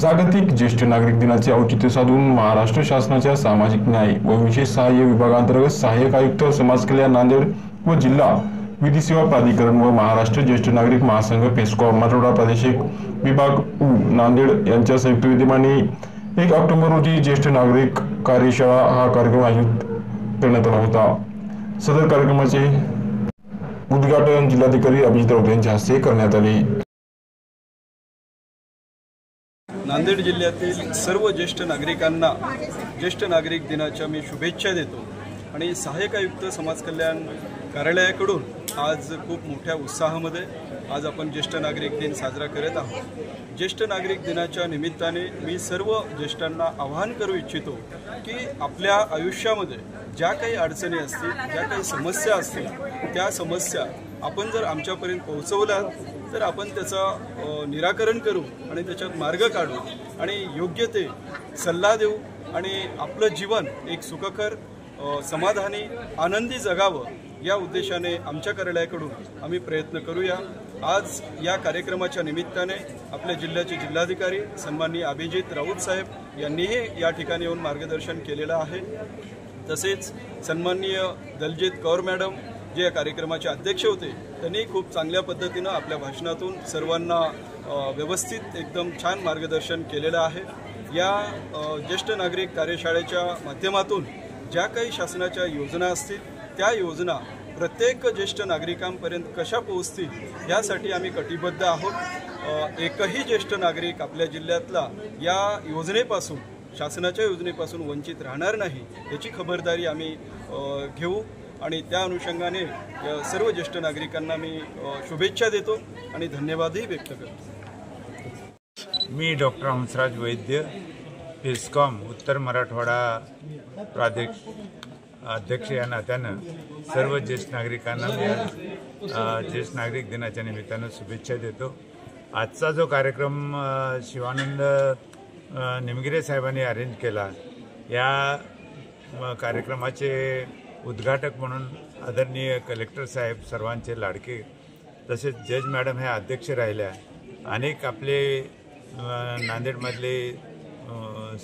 जागतिक ज्येष्ठ नागरिक दिनाचे औचित्य साधून महाराष्ट्र शासनाच्या सामाजिक न्याय व विशेष सहाय्य विभागांतर्गत सहाय्यक आयुक्त समाज कल्याण नांदेड व जिल्हा विधी सेवा प्राधिकरण व महाराष्ट्र ज्येष्ठ नागरिक महासंघ पेस्कॉ मराठवाडा प्रादेशिक विभाग नांदेड यांच्या संयुक्त विद्यमाने 1 ऑक्टोबर रोजी ज्येष्ठ नागरिक कार्यशाळा हा कार्यक्रम आयोजित करण्यात आला होता। सदर कार्यक्रमाचे उद्घाटन जिल्हाधिकारी अभिजित राऊत यांच्या हस्ते करण्यात आले। नांदेड जिल्ह्यातील सर्व ज्येष्ठ नागरिकांना ज्येष्ठ नागरिक दिनाच्या मी शुभेच्छा देतो आणि सहाय्यक आयुक्त समाज कल्याण कार्यालयाकडून आज खूप मोठ्या उत्साहामध्ये आज आपण ज्येष्ठ नागरिक दिन साजरा करत आहोत। ज्येष्ठ नागरिक दिनाच्या निमित्ताने मी सर्व ज्येष्ठांना आवाहन करू इच्छितो की आपल्या आयुष्यामध्ये ज्या काही अडचणी असतील, ज्या काही समस्या असतील, त्या समस्या आपण जर आमच्यापर्यंत पोहोचवल्या तर आपण त्याचं निराकरण करू आणि त्याच्यात मार्ग काढू आणि योग्य ते सल्ला देऊ आणि आपलं जीवन एक सुखकर समाधानी आनंदी जगावं या उद्देशाने आमच्या कार्यालयाकडून आम्ही प्रयत्न करूया। आज या कार्यक्रमाच्या निमित्ताने आपल्या जिल्ह्याचे जिल्हाधिकारी सन्माननीय अभिजित राऊत साहेब यांनीही या ठिकाणी येऊन मार्गदर्शन केलेलं आहे। तसेच सन्माननीय दलजीत कौर मॅडम जे या कार्यक्रमाचे अध्यक्ष होते त्यांनी खूप चांगल्या पद्धतीनं आपल्या भाषणातून सर्वांना व्यवस्थित एकदम छान मार्गदर्शन केलेलं आहे। या ज्येष्ठ नागरिक कार्यशाळेच्या माध्यमातून ज्या काही शासनाच्या योजना असतील त्या योजना प्रत्येक ज्येष्ठ नागरिकांपर्यंत कशा पोहोचतील यासाठी आम्ही कटिबद्ध आहोत। एकही ज्येष्ठ नागरिक आपल्या जिल्ह्यातला या योजनेपासून शासनाच्या योजनेपासून वंचित राहणार नाही याची खबरदारी आम्ही घेऊ आणि त्या अनुषंगाने सर्व ज्येष्ठ नागरिकांना मी शुभेच्छा देतो आणि धन्यवादही व्यक्त करतो। मी डॉक्टर हंसराज वैद्य पेस्कॉम उत्तर मराठवाडा प्रादेशिक अध्यक्ष या नात्यानं सर्व ज्येष्ठ नागरिकांना मी ज्येष्ठ नागरिक दिनाच्या निमित्तानं शुभेच्छा देतो। आजचा जो कार्यक्रम शिवानंद निमगिरे साहेबांनी अरेंज केला या कार्यक्रमाचे उद्घाटक म्हणून आदरणीय कलेक्टर साहेब सर्वांचे लाडके तसेच जज मॅडम ह्या अध्यक्ष राहिल्या। अनेक आपले नांदेडमधले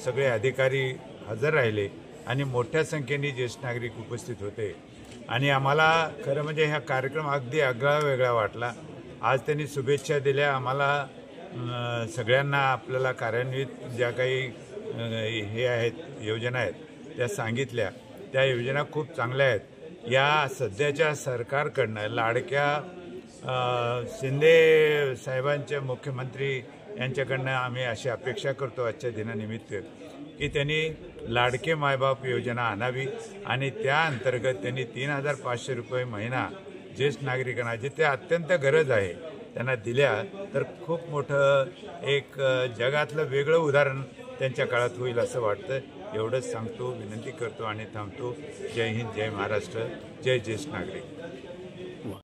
सगळे अधिकारी हजर राहिले आणि मोठ्या संख्येने ज्येष्ठ नागरिक उपस्थित होते आणि आम्हाला खरं म्हणजे हा कार्यक्रम अगदी आगळा वेगळा वाटला। आज त्यांनी शुभेच्छा दिल्या आम्हाला सगळ्यांना आपल्याला कार्यान्वित ज्या काही हे आहेत योजना आहेत त्या सांगितल्या। त्या योजना खूप चांगल्या आहेत। या सध्याच्या सरकारकडनं लाडक्या शिंदे साहेबांच्या मुख्यमंत्री यांच्याकडनं आम्ही अशी अपेक्षा करतो आजच्या दिनानिमित्त की त्यांनी लाडके मायबाप योजना आणावी आणि त्या अंतर्गत त्यांनी 3500 रुपये महिना ज्येष्ठ नागरिकांना जिथे अत्यंत गरज आहे त्यांना दिल्या तर खूप मोठं एक जगातलं वेगळं उदाहरण त्यांच्या काळात होईल असं वाटतं। एवढंच सांगतो, विनंती करतो आणि थांबतो। जय हिंद, जय महाराष्ट्र, जय ज्येष्ठ नागरिक।